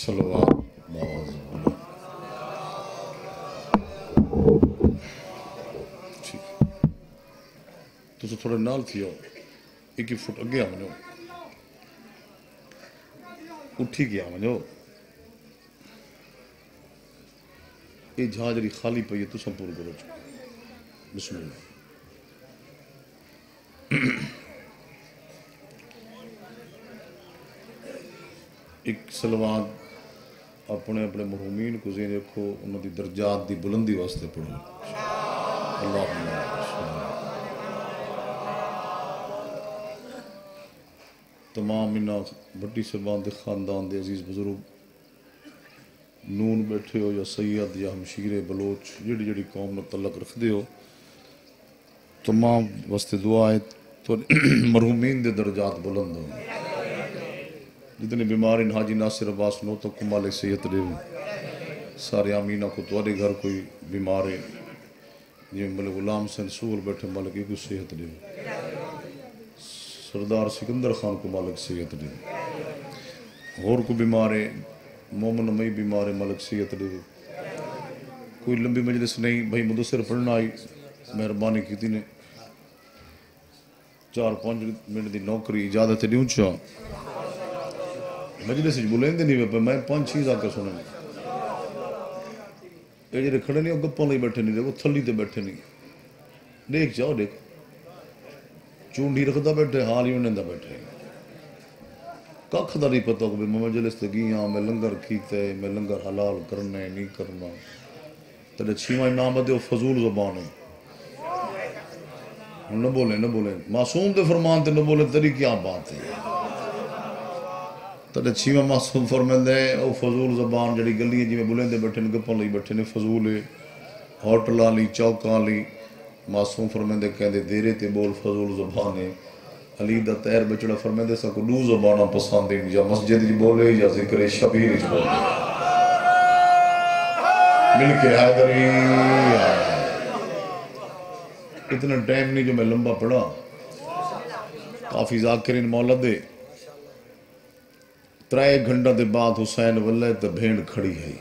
صلوات باز تو تھوڑے نال تھی ہو 1 فٹ اگے آ ونجو اٹھی گیا ونجو یہ جہاں جڑی خالی پئی ہے تساں پور کرو بسم اللہ ایک سلوات اپنے اپنے مرحومین کو ذہن رکھو انہوں دی درجات دی بلندی واسطے پڑھو اللہم تمام انہاں بھٹی صاحبان دے خاندان دے عزیز بزرگ نون بیٹھے ہو یا سید یا ہمشیر بلوچ جڑی جڑی قوم نے تعلق رکھ دے ہو تمام واسطے دعا ہے تو مرحومین دے درجات بلند ہوں جتنے بیمار ہیں حاجی ناصر عباس نو تو مالک صحت دے سارے آمینہ کو تمہارے گھر کوئی بیمار ہے جی ملک غلام حسین سور بیٹھے مالک کو صحت دے سردار سکندر خان کو مالک صحت دے اور کو بیمار ہے مومن مئی بیمار ہے مالک صحت دے کوئی لمبی مجلس نہیں بھائی مدثر پڑھنا آئی مہربانی کی نے 4-5 منٹ دی نوکری اجازت نہیں چاہ مجلس بلیں دے نہیں پہ میں 5 چیز آ کر سنیں یہ جڑے کھڑے نہیں وہ گپوں لئی بیٹھے نہیں وہ تھلی تے بیٹھے نہیں دیکھ جاؤ دیکھ چونڈی رکھدا بیٹھے حال ہی انہیں دا بیٹھے ککھ دا نہیں پتہ کہ میں مجلس تے گیا میں لنگر کیتے میں لنگر حلال کرنے نہیں کرنا تیرے 6واں امام دے وہ فضول زبان ہے نہ بولے معصوم دے فرمان تے نہ بولے تیری کیا بات ہے تیرے 6واں معصوم فرماندے او فضول زبان جڑی گلیاں جی میں بولیں دے بیٹھے نے گپاں لئی بیٹھے نے فضول ہے ہوٹل والی چوکاں والی معصوم فرماندے کہندے دیرے تے بول فضول زبان ہے علی دا تیر بچڑا فرماندے سا کو 2 زباناں پسند ہیں یا مسجد وچ بولے یا ذکر شبیر وچ بولے مل کے حیدری اتنا ٹائم نہیں جو میں لمبا پڑھا کافی ذاکرین مولا دے 3 گھنٹہ دے بعد حسین واللہ تے بھیڑ کھڑی ہے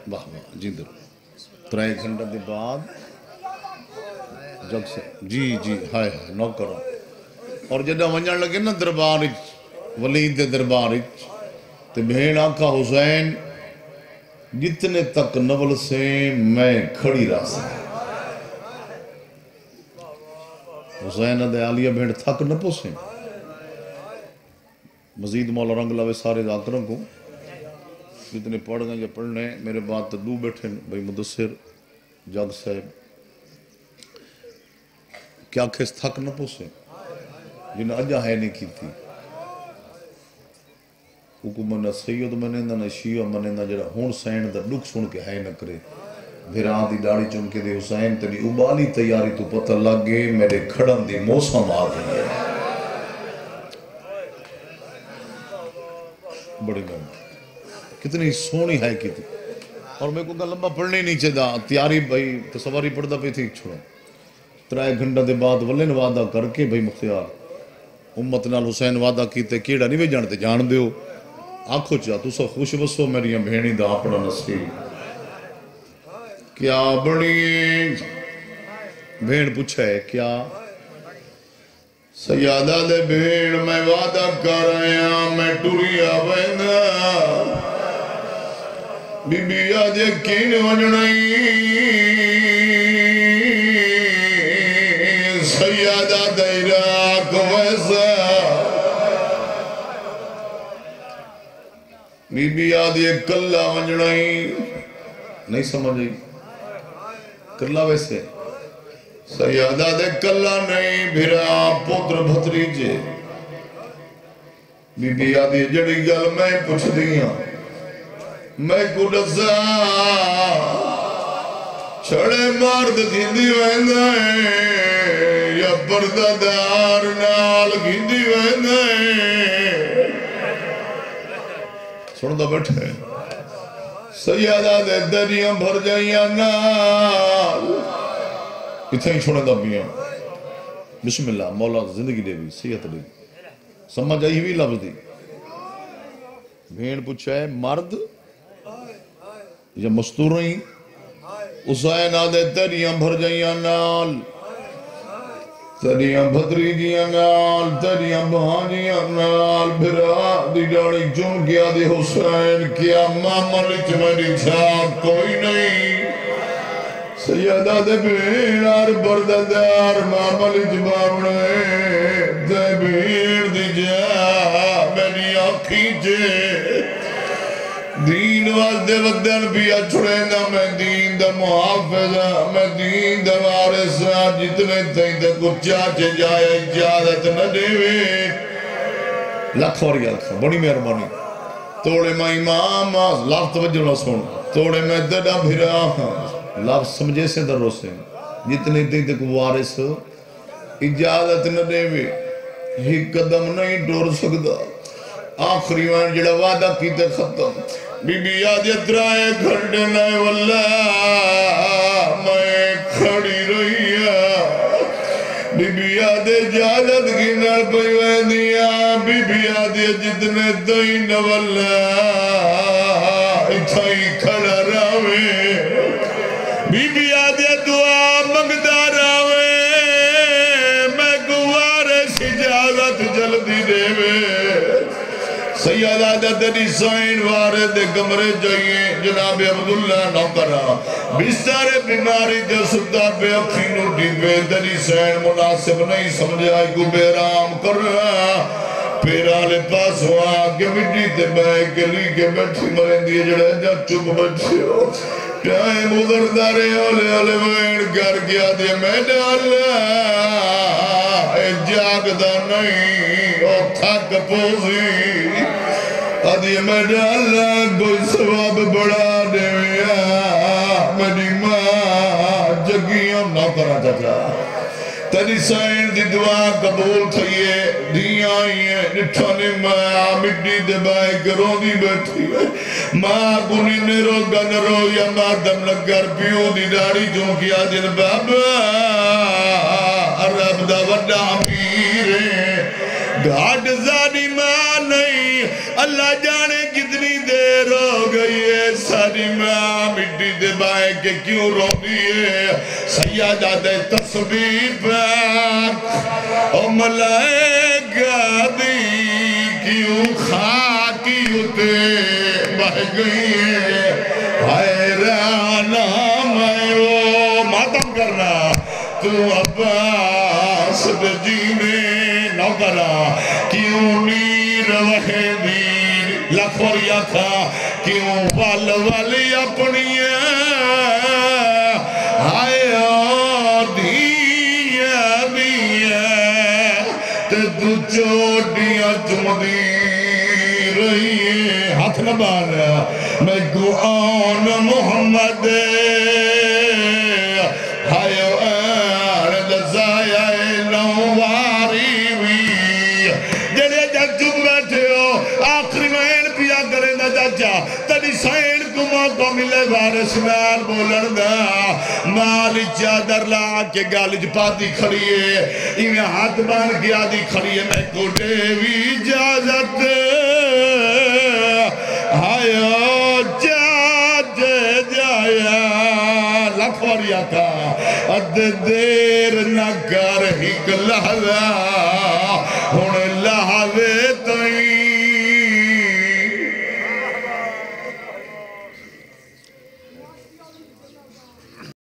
واہ واہ جیندر 3 گھنٹہ دے بعد جگ سے جی ہائے نو کرو اور جدہ ونجن لگے نا دربار ولید دے دربار تے بھیڑ آنکھا حسین جتنے تک نول سے میں کھڑی رہ سکتا حسین دے عالیہ بھیڑ تھک نہ پوسیں مزید مولا رنگ لاوے سارے ذاکروں کو جتنے پڑھ گئے یا پڑھنے میرے بعد تو 2 بیٹھے بھائی مدثر جگ صاحب کیا کھس تھک نہ پوسیں جنہیں اجا ہے نہیں کی تھی حکومت نہ سید منیندہ نہ شیعہ منیندہ جڑا ہون سین دا ڈک سن کے ہے نہ کرے بھیران دی داڑی چن کے دے حسین تیری ابالی تیاری تو پتہ لگ گئے میرے کھڑن دی موسم آ گئی ہے بڑی گھنٹ کتنی سونی ہے کی تھی اور میں کو لمبا پڑھنے نہیں چاہتا تیاری بھائی تصواری پڑھتا پہ تھی چھوڑا 3 گھنٹہ دے بعد ولن وعدہ کر کے بھائی مختیار امت نال حسین وعدہ کیتے کیڑا نہیں بھی جانتے جان دیو آنکھو چاہ تو سا خوش بسو میری بھینی دا اپنا نصیب کیا بڑی بھین پوچھا ہے کیا سیادہ دے بھین میں وعدہ کر آیا میں ٹوریا ویندہ بی بی آج یقین ونجنائی سیادہ دیراک ویسا بی بی آج یہ کلہ ونجنائی نہیں سمجھئی کلہ ویسے سیادہ دے کلہ نہیں بھرا پتر بھتریجے بی بی آدھی جڑی گل میں پوچھ دیا میں کو ڈسا چھڑے مرد گھندی ویندے یا پردہ دار نال گھندی ویندے سنتا بیٹھے سیادہ دے دریاں بھر جائیاں نال اتھا ہی چھوڑے دا بیاں بسم اللہ مولا زندگی دے بھی صحت دے سمجھ آئی بھی لفظ دی بھین پوچھا ہے مرد یا مستور رہی حسین آدھے تریاں بھر جائیاں نال تریاں بھدری جیاں نال تریاں بہانیاں نال بھرا دی ڈاڑی چون کیا دی حسین کیا ماما لچ میری چھاپ کوئی نہیں سیدہ دے بھین آر برددار ماما لچ باونے دے بھین دی جا میری آنکھی جے دین واسدے ودن بھی اچھڑے نا میں دین دا محافظ میں دین دا وارث جتنے تھیں تے کچھ چاچے جائے اجازت نہ دے وے لکھ اور یا لکھ بڑی مہربانی توڑے میں امام لفظ توجہ نہ سن توڑے میں دڑا بھرا لفظ سمجھے سے در روسے جتنے تھیں تے کو وارث اجازت نہ دے وے ہی قدم نہیں ڈور سکتا آخری وین جڑا وعدہ کی تے ختم بی بی آدھی اترائے گھنٹے نائے واللہ میں کھڑی رہی ہے بی بی آدھے جالت کی نر پہوے دیا بی بی آدھی جتنے دین واللہ اتھائی کھڑا راوے بی بی آدھی دعا مگدہ راوے میں گوارش اجازت جلدی دے وے سیدہ تیری سائن وارد کمرے جائیے جناب عبداللہ نوکرہ بستر بیماری دے ستا پہ اکھین اٹھی پہ تیری سائن مناسب نہیں سمجھائی کو بیرام کر رہا پیرالے پاس ہوا کہ مٹی تے بائے کے لی کے بیٹھی مرین دیئے جڑے جا چپ بیٹھے ہو ٹائم ادھر دارے اولے اولے وین کر گیا دے میں ڈالا جاگ دا نہیں او تھک پوزی ادھی میں ڈالا کوئی ثواب بڑا دے ویا میری ماں جگیاں نہ کرا چاچا تیری سائن دی دعا قبول تھئیے دیاں آئیے نٹھانے ماں مٹی دے بائے گروں دی بیٹھی ہے ماں کنی نرو گنرو یا ماں دم لگر پیو دی داڑی جو کیا دن بابا عرب دا وڈا امیر ہے گھاٹ زانی ماں نہیں اللہ جانے کتنی دیر ہو گئی ہے ساری ماں مٹی دے بائے کے کیوں رو دیئے سیادہ دے تصویر پاک او ملائکہ دی کیوں خاکی اتے بہ گئی ہے حیرانہ میں وہ ماتم کرنا تو عباس دے جینے نو کرا کیوں نیر وحے دیر لکھور یکھا کیوں وال والی اپنی آئے دیا دیا تے دو چوٹیاں چمدی رہی ہے ہاتھ نہ بانا میں قرآن محمد تڑی سائن کو موقع ملے وارث نال بولن دا مال چادر لا کے گالج پاتی کھڑی ہے ایویں ہاتھ بان کے آدھی کھڑی ہے میں کو دیوی اجازت آیا جاجے جایا لکھوریا کا اد دیر نہ کر ہی لحظہ